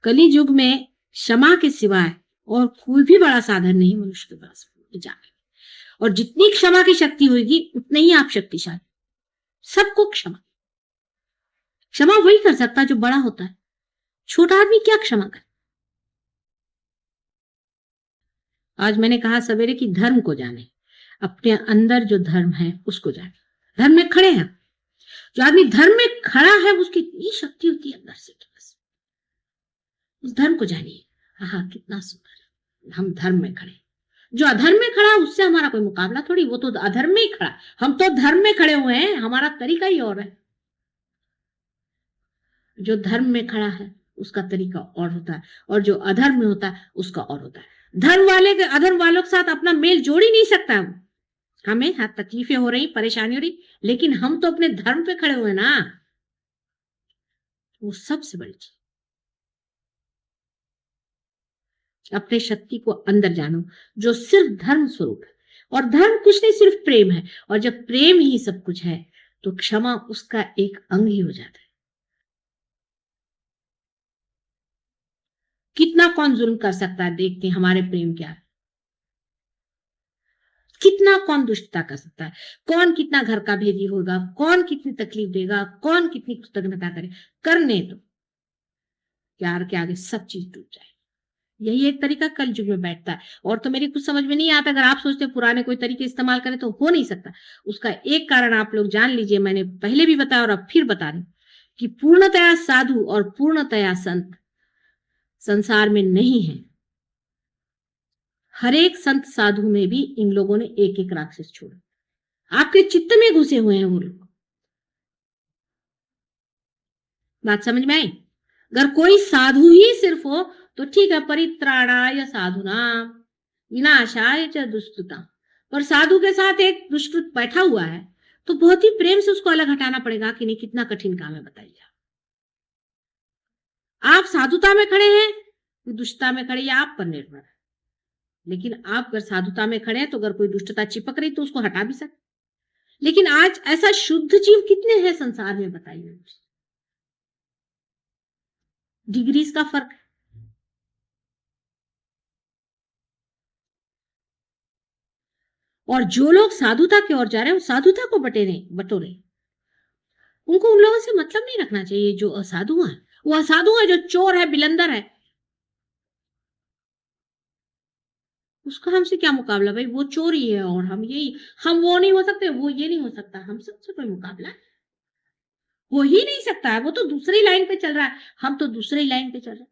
कली युग में क्षमा के सिवाय और कोई भी बड़ा साधन नहीं मनुष्य के पास जाने। और जितनी क्षमा की शक्ति होगी उतने ही आप शक्तिशाली। सबको क्षमा, क्षमा वही कर सकता है जो बड़ा होता है। छोटा आदमी क्या क्षमा करे? आज मैंने कहा सवेरे कि धर्म को जाने, अपने अंदर जो धर्म है उसको जाने। धर्म में खड़े हैं, जो आदमी धर्म में खड़ा है उसकी इतनी शक्ति होती है अंदर से, बस उस धर्म को जानिए। हाँ, कितना सुंदर हम धर्म में खड़े। जो अधर्म में खड़ा है उससे हमारा कोई मुकाबला थोड़ी, वो तो अधर्म में ही खड़ा। हम तो धर्म में खड़े हुए हैं, हमारा तरीका ही और है। जो धर्म में खड़ा है उसका तरीका और होता है, और जो अधर्म में होता है उसका और होता है। धर्म वाले के अधर्म वालों के साथ अपना मेल जोड़ ही नहीं सकता है। हमें हाँ तकलीफें हो रही, परेशानी हो रही, लेकिन हम तो अपने धर्म पे खड़े हुए ना, वो सबसे बड़ी चीज। अपने शक्ति को अंदर जानो, जो सिर्फ धर्म स्वरूप है। और धर्म कुछ नहीं, सिर्फ प्रेम है। और जब प्रेम ही सब कुछ है तो क्षमा उसका एक अंग ही हो जाता है। कितना कौन जुल्म कर सकता है, देखते हैं हमारे प्रेम क्या है। कितना कौन दुष्टता कर सकता है, कौन कितना घर का भेदी होगा, कौन कितनी तकलीफ देगा, कौन कितनी कृतज्ञता करे। करने तो प्यार के आगे सब चीज टूट जाए। यही एक तरीका कल युग में बैठता है। और तो मेरी कुछ समझ में नहीं आता। अगर आप सोचते पुराने कोई तरीके इस्तेमाल करें तो हो नहीं सकता। उसका एक कारण आप लोग जान लीजिए, मैंने पहले भी बताया और अब फिर बता रही हूं कि पूर्णतया साधु और पूर्णतया संत संसार में नहीं है। हर एक संत साधु में भी इन लोगों ने एक एक राक्षस छोड़ा। आपके चित्त में घुसे हुए हैं वो लोग। बात समझ में आई? अगर कोई साधु ही सिर्फ हो तो ठीक है, परित्राणाय साधुना विनाशाय च दुष्कृता। पर साधु के साथ एक दुष्कृत बैठा हुआ है तो बहुत ही प्रेम से उसको अलग हटाना पड़ेगा कि नहीं। कितना कठिन काम है बताइए। आप साधुता में खड़े हैं, दुष्टता में खड़े, या आप पर निर्भर है। लेकिन आप अगर साधुता में खड़े हैं तो अगर कोई दुष्टता चिपक रही तो उसको हटा भी सकते। लेकिन आज ऐसा शुद्ध जीव कितने हैं संसार में बताइए। डिग्रीज का फर्क है। और जो लोग साधुता की ओर जा रहे हैं वो साधुता को बटोरे। उनको उन लोगों से मतलब नहीं रखना चाहिए जो असाधु है। वो असाधु है, जो चोर है, बिलंदर है, उसका हमसे क्या मुकाबला भाई। वो चोर ही है और हम यही, हम वो नहीं हो सकते, वो ये नहीं हो सकता, हम सबसे कोई मुकाबला हो ही नहीं सकता है। वो तो दूसरी लाइन पे चल रहा है, हम तो दूसरी लाइन पे चल रहे हैं।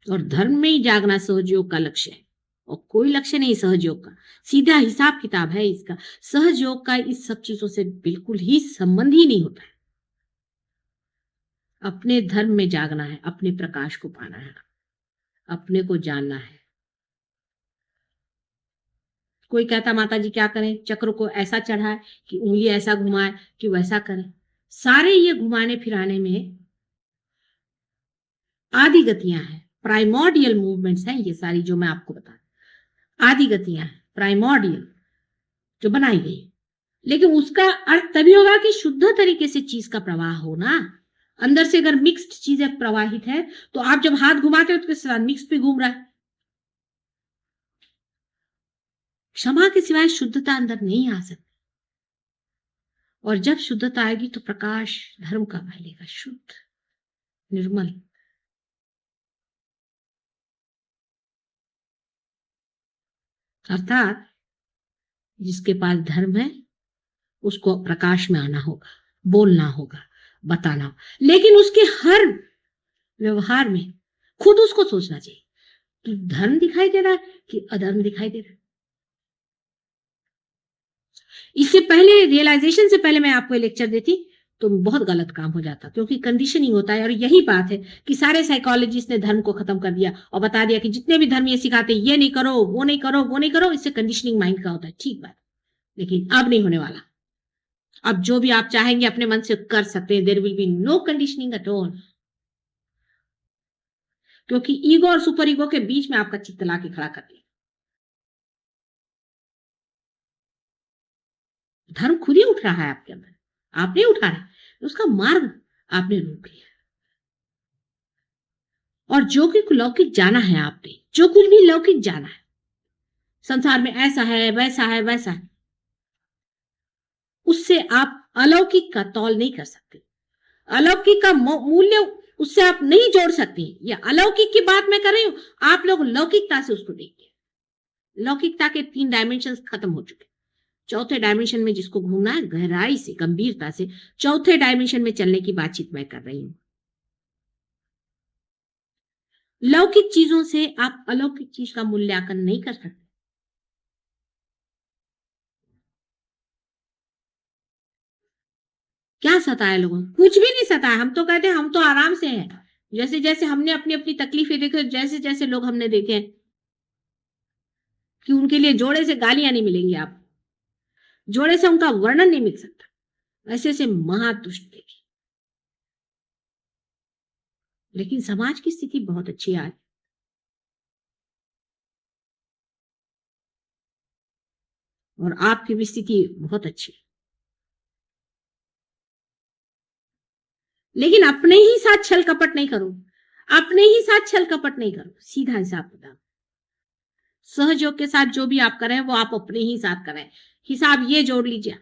और धर्म में ही जागना सहजयोग का लक्ष्य है, और कोई लक्ष्य नहीं सहजयोग का। सीधा हिसाब किताब है इसका। सहजयोग का इस सब चीजों से बिल्कुल ही संबंध ही नहीं होता है। अपने धर्म में जागना है, अपने प्रकाश को पाना है, अपने को जानना है। कोई कहता माता जी क्या करें, चक्र को ऐसा चढ़ाए कि उंगली ऐसा घुमाए कि वैसा करें। सारे ये घुमाने फिराने में आदि गतियां हैं, प्राइमोर्डियल मूवमेंट्स हैं ये सारी, जो मैं आपको बता। आदि गतियां हैं प्राइमोर्डियल, जो बनाई गई। लेकिन उसका अर्थ तभी होगा कि शुद्ध तरीके से चीज का प्रवाह हो ना। अंदर से अगर मिक्स्ड चीजें प्रवाहित है तो आप जब हाथ घुमाते हो तो उसके साथ मिक्स भी घूम रहा है। क्षमा के सिवाय शुद्धता अंदर नहीं आ सकती। और जब शुद्धता आएगी तो प्रकाश धर्म का फैलेगा, शुद्ध, निर्मल। अर्थात जिसके पास धर्म है उसको प्रकाश में आना होगा, बोलना होगा, बताना होगा। लेकिन उसके हर व्यवहार में खुद उसको सोचना चाहिए कि धर्म दिखाई दे रहा है कि अधर्म दिखाई दे रहा है। इससे पहले, रियलाइजेशन से पहले मैं आपको लेक्चर देती तो बहुत गलत काम हो जाता, क्योंकि कंडीशनिंग होता है। और यही बात है कि सारे साइकोलॉजिस्ट ने धर्म को खत्म कर दिया और बता दिया कि जितने भी धर्म ये सिखाते ये नहीं करो, वो नहीं करो, वो नहीं करो, इससे कंडीशनिंग माइंड का होता है। ठीक बात, लेकिन अब नहीं होने वाला। अब जो भी आप चाहेंगे अपने मन से कर सकते हैं। There will be no conditioning at all, क्योंकि ईगो और सुपर ईगो के बीच में आपका चित्त ला के खड़ा कर दिया। धर्म खुद ही उठ रहा है आपके अंदर, आप नहीं उठा रहे। उसका मार्ग आपने रोक लिया। और जो कि लौकिक जाना है आपने, जो कुछ भी लौकिक जाना है, संसार में ऐसा है, वैसा है, वैसा है, उससे आप अलौकिक का तौल नहीं कर सकते। अलौकिक का मूल्य उससे आप नहीं जोड़ सकते। या अलौकिक की बात मैं कर रही हूं, आप लोग लौकिकता से उसको देखिए। लौकिकता के 3 डायमेंशन खत्म हो चुके। चौथे डायमेंशन में जिसको घूमना है, गहराई से, गंभीरता से चौथे डायमेंशन में चलने की बातचीत मैं कर रही हूं। लौकिक चीजों से आप अलौकिक चीज का मूल्यांकन नहीं कर सकते। क्या सताया लोगों को? कुछ भी नहीं सताया। हम तो कहते हैं हम तो आराम से हैं। जैसे जैसे हमने अपनी अपनी तकलीफें देखी, जैसे जैसे लोग हमने देखे कि उनके लिए जोड़े से गालियां नहीं मिलेंगी, आप जोड़े से उनका वर्णन नहीं मिल सकता, ऐसे से महादुष्ट देखिए। लेकिन समाज की स्थिति बहुत अच्छी है आज, और आपकी भी स्थिति बहुत अच्छी है। लेकिन अपने ही साथ छल कपट नहीं करो, अपने ही साथ छल कपट नहीं करो, सीधा हिसाब बताओ। सहयोग के साथ जो भी आप करें वो आप अपने ही साथ करें। हिसाब ये जोड़ लीजिए,